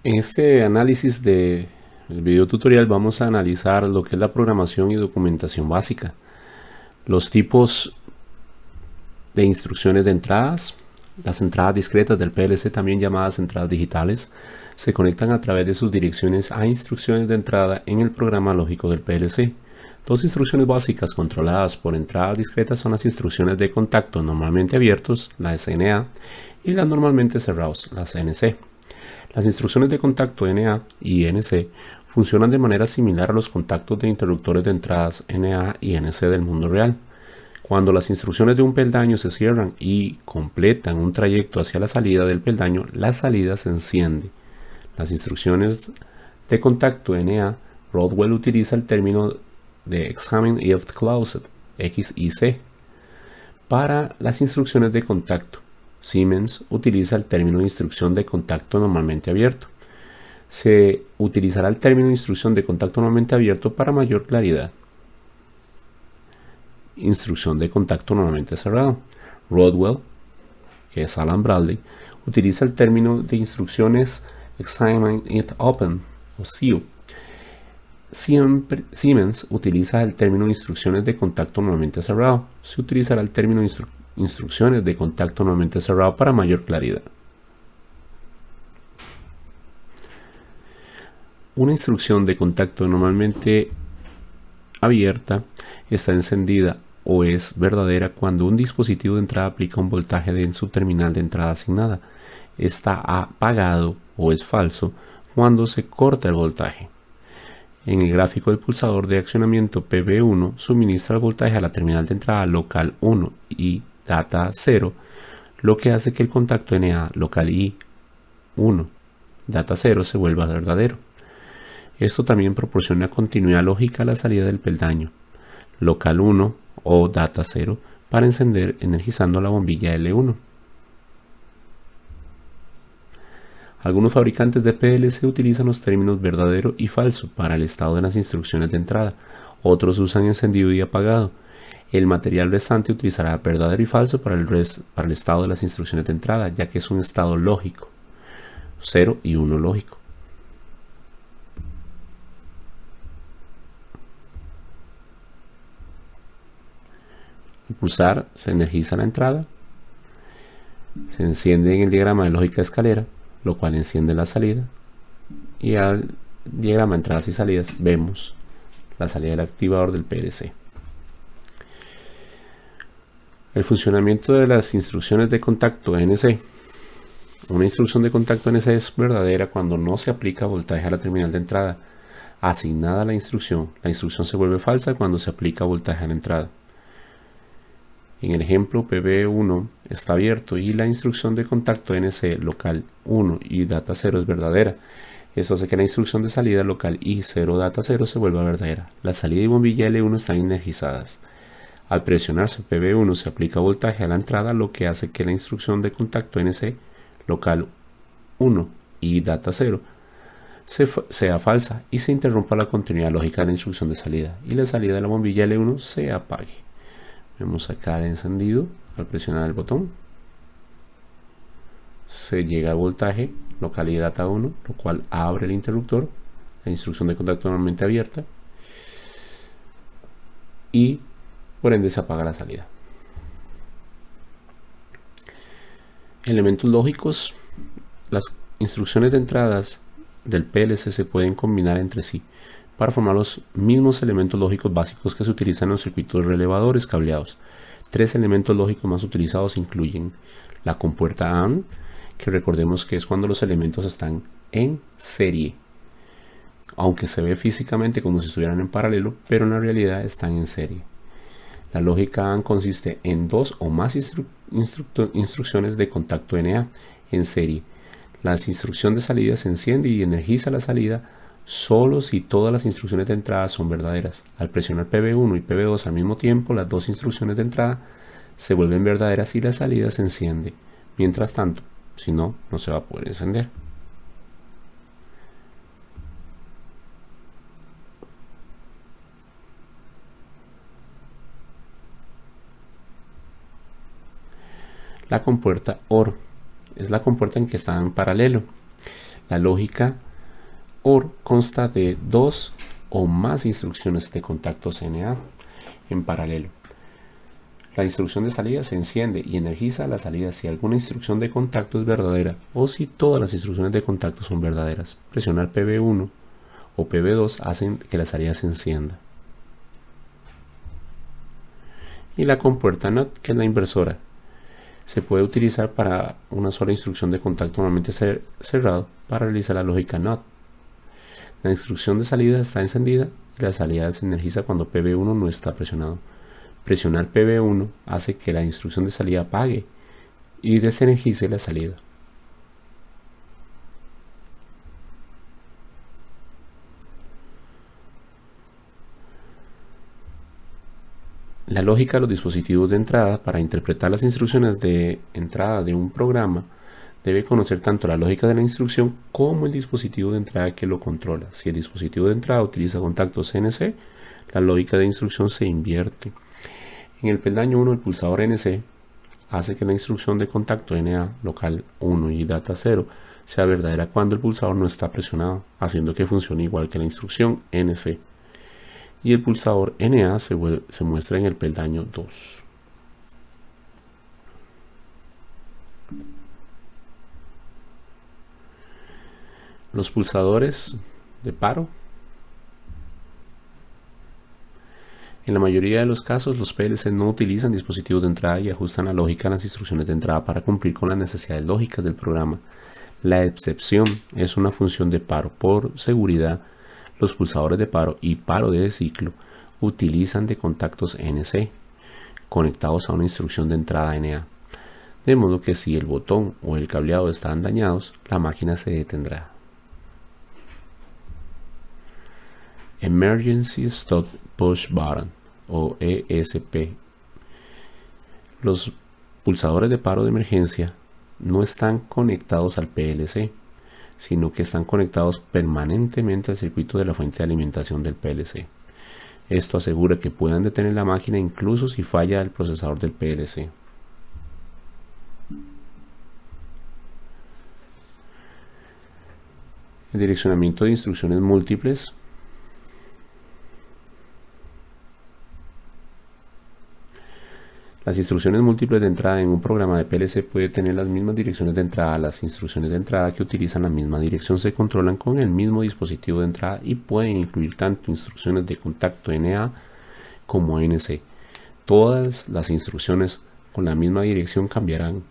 En este análisis del video tutorial vamos a analizar lo que es la programación y documentación básica, los tipos de instrucciones de entradas, las entradas discretas del PLC, también llamadas entradas digitales, se conectan a través de sus direcciones a instrucciones de entrada en el programa lógico del PLC. Dos instrucciones básicas controladas por entradas discretas son las instrucciones de contacto normalmente abiertos, las NA, y las normalmente cerrados, las NC. Las instrucciones de contacto NA y NC funcionan de manera similar a los contactos de interruptores de entradas NA y NC del mundo real. Cuando las instrucciones de un peldaño se cierran y completan un trayecto hacia la salida del peldaño, la salida se enciende. Las instrucciones de contacto NA, Rodwell utiliza el término de Examine If Closed, XIC. Para las instrucciones de contacto, Siemens utiliza el término de instrucción de contacto normalmente abierto. Se utilizará el término de instrucción de contacto normalmente abierto para mayor claridad. Instrucción de contacto normalmente cerrado. Rodwell, que es Alan Bradley, utiliza el término de instrucciones Examine If Open, o CIO. Siemens utiliza el término de instrucciones de contacto normalmente cerrado. Se utilizará el término de instrucciones de contacto normalmente cerrado para mayor claridad. Una instrucción de contacto normalmente abierta está encendida o es verdadera cuando un dispositivo de entrada aplica un voltaje en su terminal de entrada asignada. Está apagado o es falso cuando se corta el voltaje. En el gráfico del pulsador de accionamiento PB1 suministra el voltaje a la terminal de entrada local 1 y data 0, lo que hace que el contacto NA local I1 data 0 se vuelva verdadero. Esto también proporciona continuidad lógica a la salida del peldaño local 1 o data 0 para encender energizando la bombilla L1. Algunos fabricantes de PLC utilizan los términos verdadero y falso para el estado de las instrucciones de entrada. Otros usan encendido y apagado. El material restante utilizará verdadero y falso para el estado de las instrucciones de entrada, ya que es un estado lógico. 0 y 1 lógico. Al pulsar se energiza la entrada. Se enciende en el diagrama de lógica de escalera, lo cual enciende la salida, y al diagrama de entradas y salidas vemos la salida del activador del PLC. El funcionamiento de las instrucciones de contacto NC. Una instrucción de contacto NC es verdadera cuando no se aplica voltaje a la terminal de entrada asignada a la instrucción. La instrucción se vuelve falsa cuando se aplica voltaje a la entrada. En el ejemplo, PB1 está abierto y la instrucción de contacto NC local 1 y data 0 es verdadera. Esto hace que la instrucción de salida local I0 data 0 se vuelva verdadera. La salida y bombilla L1 están energizadas. Al presionarse PB1 se aplica voltaje a la entrada, lo que hace que la instrucción de contacto NC local 1 y data 0 sea falsa y se interrumpa la continuidad lógica de la instrucción de salida y la salida de la bombilla L1 se apague. Vemos acá el encendido al presionar el botón. Se llega al voltaje local y data 1, lo cual abre el interruptor, la instrucción de contacto normalmente abierta, y por ende se apaga la salida. Elementos lógicos. Las instrucciones de entradas del PLC se pueden combinar entre sí para formar los mismos elementos lógicos básicos que se utilizan en los circuitos relevadores cableados. Tres elementos lógicos más utilizados incluyen la compuerta AND, que recordemos que es cuando los elementos están en serie, aunque se ve físicamente como si estuvieran en paralelo, pero en la realidad están en serie. La lógica AND consiste en dos o más instrucciones de contacto NA en serie. La instrucción de salida se enciende y energiza la salida solo si todas las instrucciones de entrada son verdaderas. Al presionar PB1 y PB2 al mismo tiempo, las dos instrucciones de entrada se vuelven verdaderas y la salida se enciende. Mientras tanto, si no, no se va a poder encender. La compuerta OR es la compuerta en que están en paralelo. La lógica OR consta de 2 o más instrucciones de contactos NA en paralelo. La instrucción de salida se enciende y energiza la salida si alguna instrucción de contacto es verdadera o si todas las instrucciones de contacto son verdaderas. Presionar PB1 o PB2 hacen que la salida se encienda. Y la compuerta NOT, que es la inversora, se puede utilizar para una sola instrucción de contacto normalmente cerrado para realizar la lógica NOT. La instrucción de salida está encendida y la salida se energiza cuando PB1 no está presionado. Presionar PB1 hace que la instrucción de salida apague y desenergice la salida. La lógica de los dispositivos de entrada para interpretar las instrucciones de entrada de un programa debe conocer tanto la lógica de la instrucción como el dispositivo de entrada que lo controla. Si el dispositivo de entrada utiliza contactos NC, la lógica de instrucción se invierte. En el peldaño 1, el pulsador NC hace que la instrucción de contacto NA local 1 y data 0 sea verdadera cuando el pulsador no está presionado, haciendo que funcione igual que la instrucción NC. Y el pulsador NA se muestra en el peldaño 2. Los pulsadores de paro. En la mayoría de los casos, los PLC no utilizan dispositivos de entrada y ajustan la lógica a las instrucciones de entrada para cumplir con las necesidades lógicas del programa. La excepción es una función de paro. Por seguridad, los pulsadores de paro y paro de ciclo utilizan de contactos NC conectados a una instrucción de entrada NA. De modo que si el botón o el cableado están dañados, la máquina se detendrá. Emergency Stop Push Button o ESP. Los pulsadores de paro de emergencia no están conectados al PLC, sino que están conectados permanentemente al circuito de la fuente de alimentación del PLC. Esto asegura que puedan detener la máquina incluso si falla el procesador del PLC. El direccionamiento de instrucciones múltiples. Las instrucciones múltiples de entrada en un programa de PLC pueden tener las mismas direcciones de entrada. Las instrucciones de entrada que utilizan la misma dirección se controlan con el mismo dispositivo de entrada y pueden incluir tanto instrucciones de contacto NA como NC. Todas las instrucciones con la misma dirección cambiarán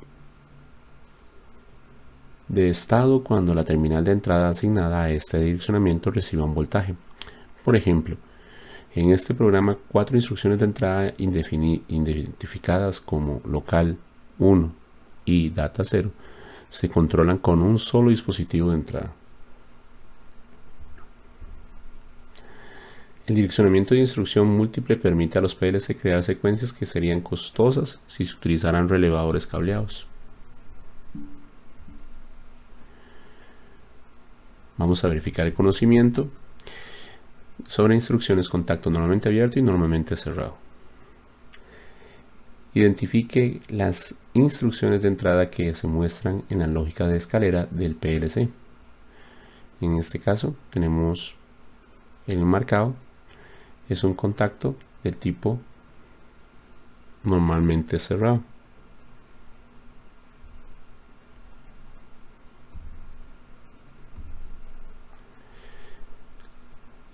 de estado cuando la terminal de entrada asignada a este direccionamiento reciba un voltaje. Por ejemplo, en este programa, 4 instrucciones de entrada identificadas como local 1 y data 0 se controlan con un solo dispositivo de entrada. El direccionamiento de instrucción múltiple permite a los PLC crear secuencias que serían costosas si se utilizaran relevadores cableados. Vamos a verificar el conocimiento sobre instrucciones contacto normalmente abierto y normalmente cerrado. Identifique las instrucciones de entrada que se muestran en la lógica de escalera del PLC. En este caso tenemos el marcado, es un contacto del tipo normalmente cerrado.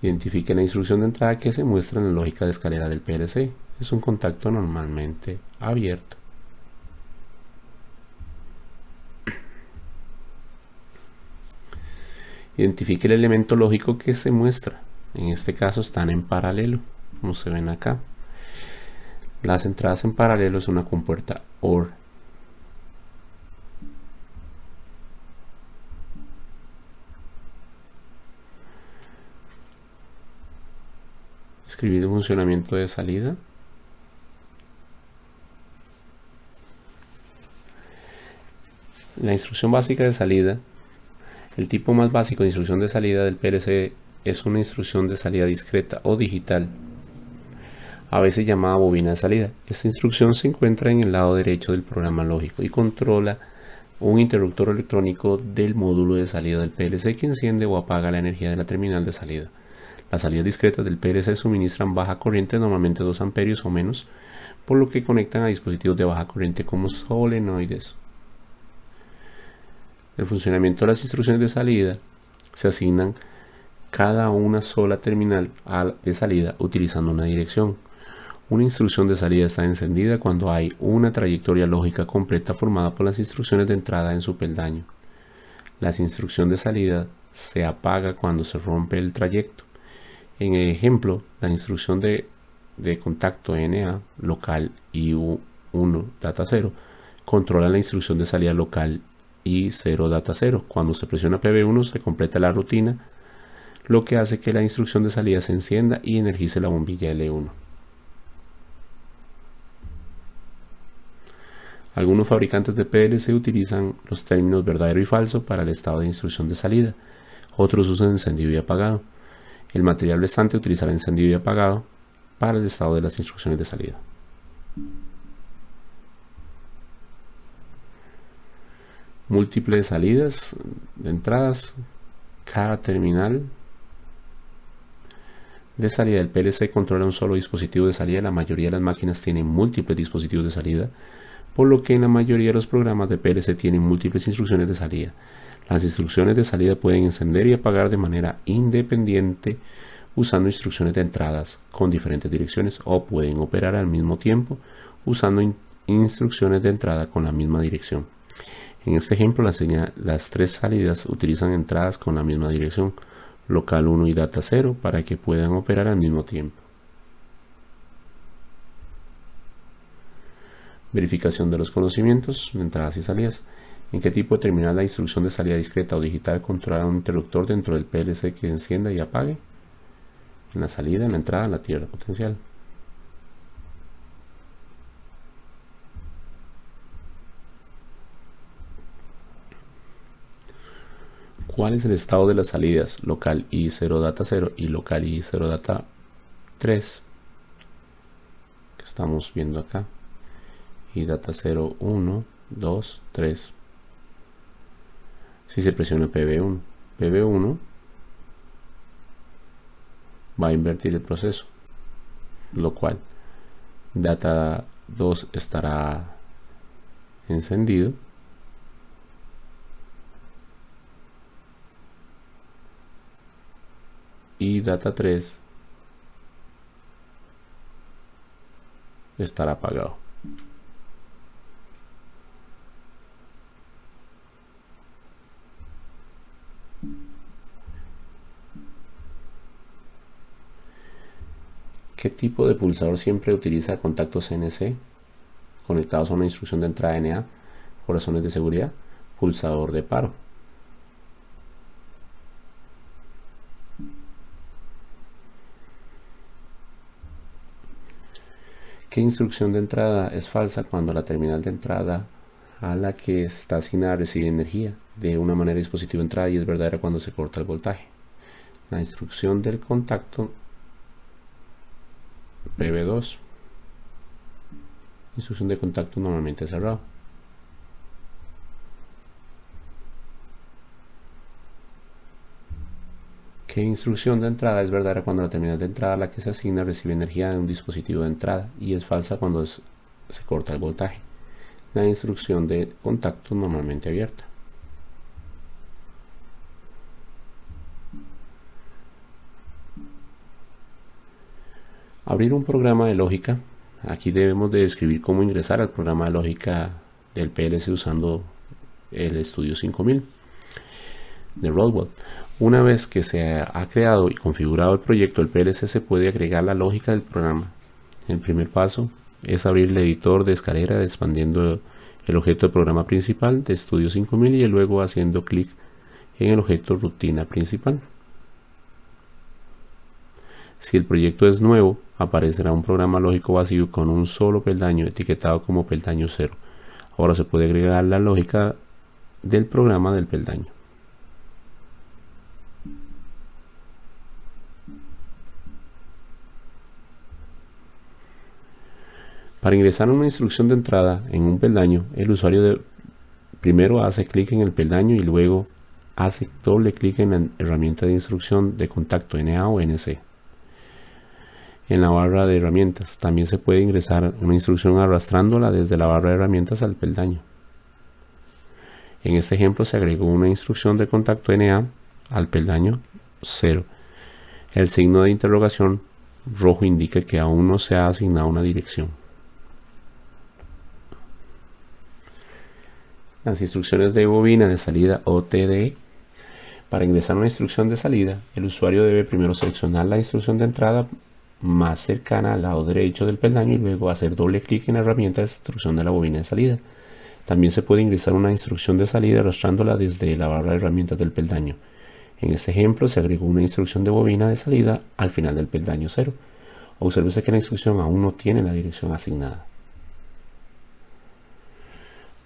Identifique la instrucción de entrada que se muestra en la lógica de escalera del PLC. Es un contacto normalmente abierto. Identifique el elemento lógico que se muestra. En este caso están en paralelo, como se ven acá. Las entradas en paralelo es una compuerta OR. Escribir el funcionamiento de salida. La instrucción básica de salida. El tipo más básico de instrucción de salida del PLC es una instrucción de salida discreta o digital, a veces llamada bobina de salida. Esta instrucción se encuentra en el lado derecho del programa lógico y controla un interruptor electrónico del módulo de salida del PLC que enciende o apaga la energía de la terminal de salida. Las salidas discretas del PLC suministran baja corriente, normalmente 2 amperios o menos, por lo que conectan a dispositivos de baja corriente como solenoides. El funcionamiento de las instrucciones de salida se asignan cada una sola terminal de salida utilizando una dirección. Una instrucción de salida está encendida cuando hay una trayectoria lógica completa formada por las instrucciones de entrada en su peldaño. La instrucción de salida se apaga cuando se rompe el trayecto. En el ejemplo, la instrucción de contacto NA local I1 data 0 controla la instrucción de salida local I0 data 0. Cuando se presiona PB1 se completa la rutina, lo que hace que la instrucción de salida se encienda y energice la bombilla L1. Algunos fabricantes de PLC utilizan los términos verdadero y falso para el estado de instrucción de salida. Otros usan encendido y apagado. El material restante utilizará encendido y apagado para el estado de las instrucciones de salida. Múltiples salidas de entradas. Cada terminal de salida del PLC controla un solo dispositivo de salida. La mayoría de las máquinas tienen múltiples dispositivos de salida, por lo que en la mayoría de los programas de PLC tienen múltiples instrucciones de salida. Las instrucciones de salida pueden encender y apagar de manera independiente usando instrucciones de entradas con diferentes direcciones, o pueden operar al mismo tiempo usando instrucciones de entrada con la misma dirección. En este ejemplo, las tres salidas utilizan entradas con la misma dirección, local 1 y data 0, para que puedan operar al mismo tiempo. Verificación de los conocimientos de entradas y salidas. ¿En qué tipo de terminal la instrucción de salida discreta o digital controla un interruptor dentro del PLC que encienda y apague? En la salida, en la entrada, en la tierra potencial. ¿Cuál es el estado de las salidas local I0 data 0 y local I0 data 3? Que estamos viendo acá. Y data 0, 1, 2, 3. Si se presiona PB1, PB1 va a invertir el proceso, lo cual data 2 estará encendido y data 3 estará apagado. ¿Qué tipo de pulsador siempre utiliza contactos CNC conectados a una instrucción de entrada NA por razones de seguridad? Pulsador de paro. ¿Qué instrucción de entrada es falsa cuando la terminal de entrada a la que está asignada recibe energía de una manera dispositivo de entrada y es verdadera cuando se corta el voltaje? La instrucción del contacto PB2. Instrucción de contacto normalmente cerrado. ¿Qué instrucción de entrada es verdadera cuando la terminal de entrada a la que se asigna recibe energía de un dispositivo de entrada y es falsa cuando se corta el voltaje? La instrucción de contacto normalmente abierta. Abrir un programa de lógica. Aquí debemos de describir cómo ingresar al programa de lógica del PLC usando el Studio 5000 de Rodwell. Una vez que se ha creado y configurado el proyecto, el PLC se puede agregar la lógica del programa. El primer paso es abrir el editor de escalera expandiendo el objeto de programa principal de Studio 5000 y luego haciendo clic en el objeto rutina principal. Si el proyecto es nuevo, aparecerá un programa lógico vacío con un solo peldaño etiquetado como peldaño 0. Ahora se puede agregar la lógica del programa del peldaño. Para ingresar una instrucción de entrada en un peldaño, el usuario Primero hace clic en el peldaño y luego hace doble clic en la herramienta de instrucción de contacto NA o NC. En la barra de herramientas también se puede ingresar una instrucción arrastrándola desde la barra de herramientas al peldaño. En este ejemplo se agregó una instrucción de contacto NA al peldaño 0. El signo de interrogación rojo indica que aún no se ha asignado una dirección. Las instrucciones de bobina de salida OTD. Para ingresar una instrucción de salida, el usuario debe primero seleccionar la instrucción de entrada más cercana al lado derecho del peldaño y luego hacer doble clic en la herramienta de instrucción de la bobina de salida. También se puede ingresar una instrucción de salida arrastrándola desde la barra de herramientas del peldaño. En este ejemplo se agregó una instrucción de bobina de salida al final del peldaño 0. Obsérvese que la instrucción aún no tiene la dirección asignada.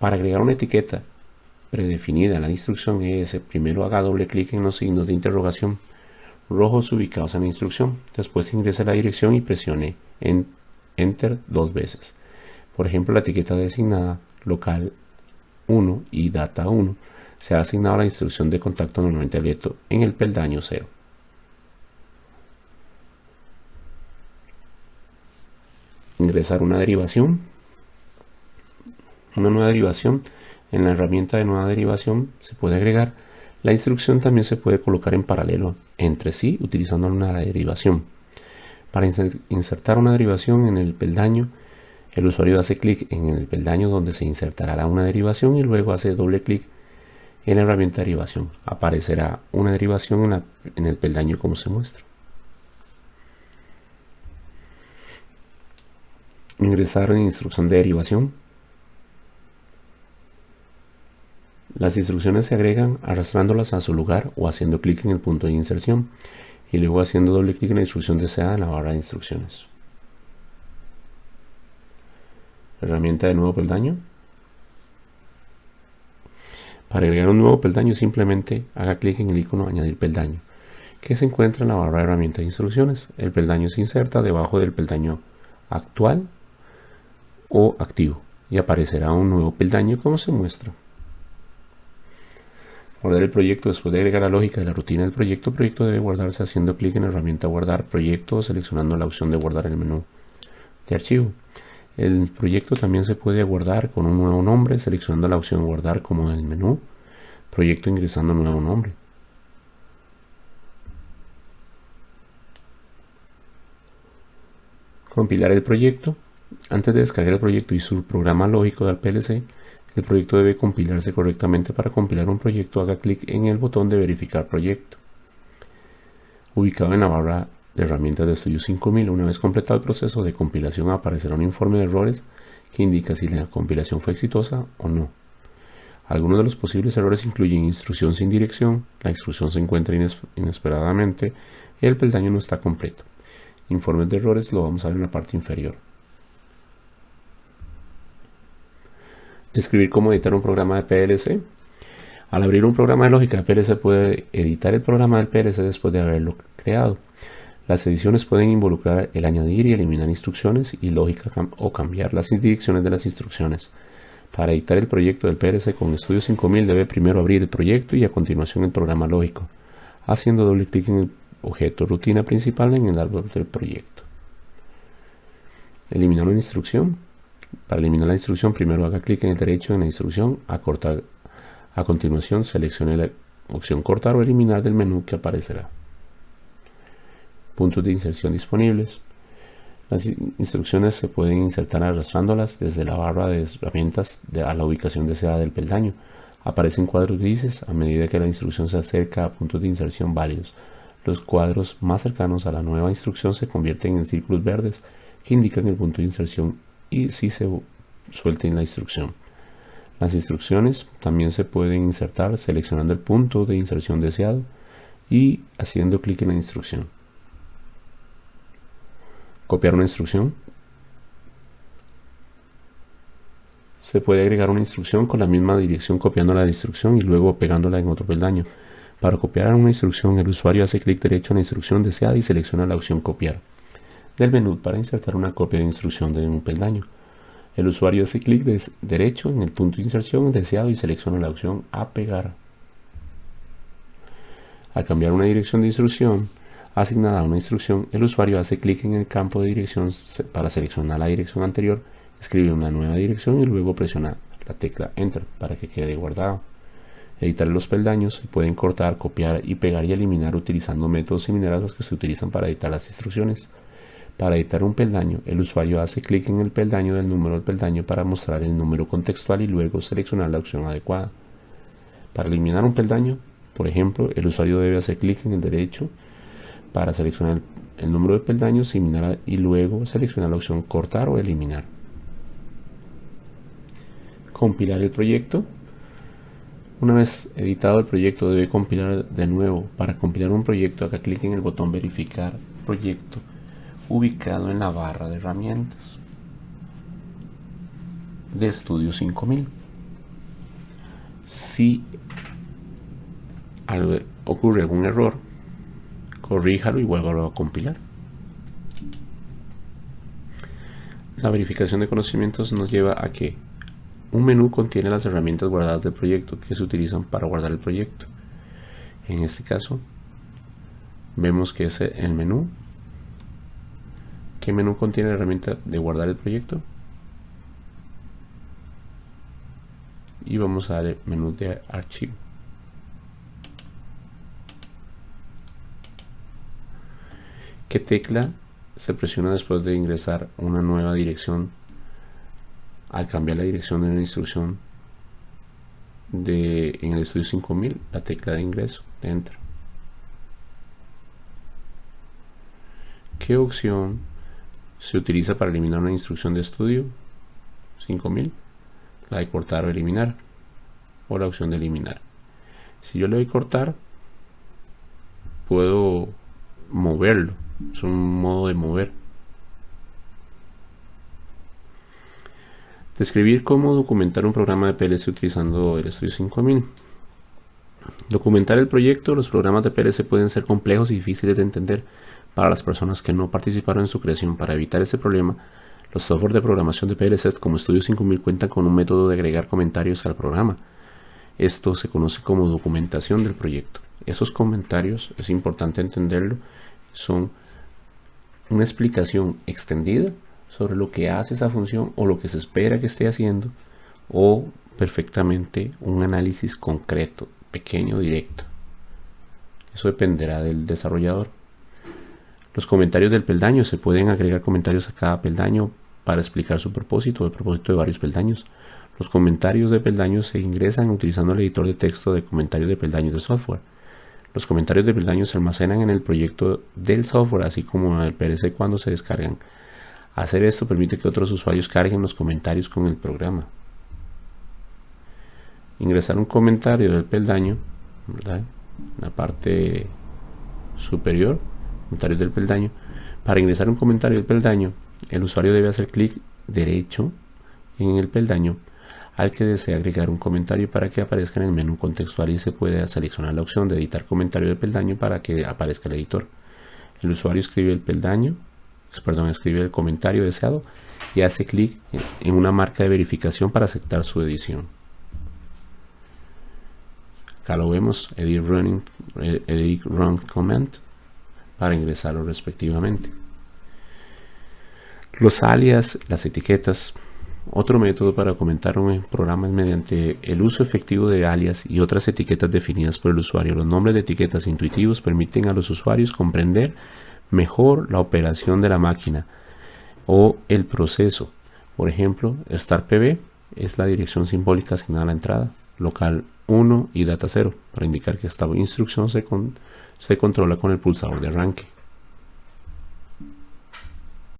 Para agregar una etiqueta predefinida a la instrucción ES, primero haga doble clic en los signos de interrogación rojos ubicados en la instrucción. Después ingrese la dirección y presione Enter 2 veces. Por ejemplo, la etiqueta designada local 1 y data 1 se ha asignado a la instrucción de contacto normalmente abierto en el peldaño 0. Ingresar una derivación. Una nueva derivación. En la herramienta de nueva derivación se puede agregar. La instrucción también se puede colocar en paralelo entre sí utilizando una derivación. Para insertar una derivación en el peldaño, el usuario hace clic en el peldaño donde se insertará una derivación y luego hace doble clic en la herramienta de derivación. Aparecerá una derivación en el peldaño como se muestra. Ingresar en instrucción de derivación. Las instrucciones se agregan arrastrándolas a su lugar o haciendo clic en el punto de inserción y luego haciendo doble clic en la instrucción deseada en la barra de instrucciones. Herramienta de nuevo peldaño. Para agregar un nuevo peldaño simplemente haga clic en el icono añadir peldaño que se encuentra en la barra de herramienta de instrucciones. El peldaño se inserta debajo del peldaño actual o activo y aparecerá un nuevo peldaño como se muestra. Guardar el proyecto. Después de agregar la lógica de la rutina del proyecto, el proyecto debe guardarse haciendo clic en la herramienta guardar proyecto o seleccionando la opción de guardar el menú de archivo. El proyecto también se puede guardar con un nuevo nombre seleccionando la opción guardar como en el menú proyecto ingresando un nuevo nombre. Compilar el proyecto. Antes de descargar el proyecto y su programa lógico del PLC, el proyecto debe compilarse correctamente. Para compilar un proyecto, haga clic en el botón de verificar proyecto, ubicado en la barra de herramientas de Studio 5000. Una vez completado el proceso de compilación, aparecerá un informe de errores que indica si la compilación fue exitosa o no. Algunos de los posibles errores incluyen instrucción sin dirección, la instrucción se encuentra inesperadamente y el peldaño no está completo. Informes de errores lo vamos a ver en la parte inferior. Describir cómo editar un programa de PLC. Al abrir un programa de lógica de PLC puede editar el programa del PLC después de haberlo creado. Las ediciones pueden involucrar el añadir y eliminar instrucciones y lógica o cambiar las direcciones de las instrucciones. Para editar el proyecto del PLC con Studio 5000 debe primero abrir el proyecto y a continuación el programa lógico, haciendo doble clic en el objeto rutina principal en el árbol del proyecto. Eliminar una instrucción. Para eliminar la instrucción, primero haga clic en el derecho en la instrucción, cortar. A continuación, seleccione la opción cortar o eliminar del menú que aparecerá. Puntos de inserción disponibles. Las instrucciones se pueden insertar arrastrándolas desde la barra de herramientas a la ubicación deseada del peldaño. Aparecen cuadros grises a medida que la instrucción se acerca a puntos de inserción válidos. Los cuadros más cercanos a la nueva instrucción se convierten en círculos verdes que indican el punto de inserción y si se suelta en la instrucción. Las instrucciones también se pueden insertar seleccionando el punto de inserción deseado y haciendo clic en la instrucción. Copiar una instrucción. Se puede agregar una instrucción con la misma dirección copiando la instrucción y luego pegándola en otro peldaño. Para copiar una instrucción, el usuario hace clic derecho en la instrucción deseada y selecciona la opción copiar del menú para insertar una copia de instrucción de un peldaño. El usuario hace clic derecho en el punto de inserción deseado y selecciona la opción a pegar. Al cambiar una dirección de instrucción asignada a una instrucción, el usuario hace clic en el campo de dirección para seleccionar la dirección anterior, escribe una nueva dirección y luego presiona la tecla Enter para que quede guardado. Editar los peldaños se pueden cortar, copiar y pegar y eliminar utilizando métodos similares a los que se utilizan para editar las instrucciones. Para editar un peldaño, el usuario hace clic en el peldaño del número del peldaño para mostrar el número contextual y luego seleccionar la opción adecuada. Para eliminar un peldaño, por ejemplo, el usuario debe hacer clic en el derecho para seleccionar el número de peldaños y luego seleccionar la opción cortar o eliminar. Compilar el proyecto. Una vez editado el proyecto, debe compilar de nuevo. Para compilar un proyecto, haga clic en el botón verificar proyecto ubicado en la barra de herramientas de Studio 5000. Si ocurre algún error, corríjalo y vuélvalo a compilar. La verificación de conocimientos nos lleva a que un menú contiene las herramientas guardadas del proyecto que se utilizan para guardar el proyecto. En este caso, vemos que es el menú. ¿Qué menú contiene la herramienta de guardar el proyecto? Y vamos a dar el menú de archivo. ¿Qué tecla se presiona después de ingresar una nueva dirección? Al cambiar la dirección de una instrucción en el Studio 5000, la tecla de ingreso, de Enter. ¿Qué opción se utiliza para eliminar una instrucción de Studio 5000? La de cortar o eliminar, o la opción de eliminar. Si yo le doy cortar, puedo moverlo. Es un modo de mover. Describir cómo documentar un programa de PLC utilizando el Studio 5000. Documentar el proyecto. Los programas de PLC pueden ser complejos y difíciles de entender para las personas que no participaron en su creación. Para evitar ese problema, los software de programación de PLC como Studio 5000 cuentan con un método de agregar comentarios al programa. Esto se conoce como documentación del proyecto. Esos comentarios, es importante entenderlo, son una explicación extendida sobre lo que hace esa función o lo que se espera que esté haciendo, o perfectamente un análisis concreto, pequeño, directo. Eso dependerá del desarrollador. Los comentarios del peldaño. Se pueden agregar comentarios a cada peldaño para explicar su propósito o el propósito de varios peldaños. Los comentarios de peldaño se ingresan utilizando el editor de texto de comentarios de peldaños de software. Los comentarios de peldaño se almacenan en el proyecto del software, así como en el PLC cuando se descargan. Hacer esto permite que otros usuarios carguen los comentarios con el programa. Ingresar un comentario del peldaño, ¿verdad? En la parte superior, comentarios del peldaño. Para ingresar un comentario del peldaño, el usuario debe hacer clic derecho en el peldaño al que desea agregar un comentario para que aparezca en el menú contextual y se puede seleccionar la opción de editar comentario del peldaño para que aparezca el editor. El usuario escribe el comentario deseado y hace clic en una marca de verificación para aceptar su edición. Acá lo vemos, edit run comment, para ingresarlo respectivamente. Los alias, las etiquetas. Otro método para comentar un programa es mediante el uso efectivo de alias y otras etiquetas definidas por el usuario. Los nombres de etiquetas intuitivos permiten a los usuarios comprender mejor la operación de la máquina o el proceso. Por ejemplo, Start PB es la dirección simbólica asignada a la entrada, local 1 y data 0, para indicar que esta instrucción se controla con el pulsador de arranque.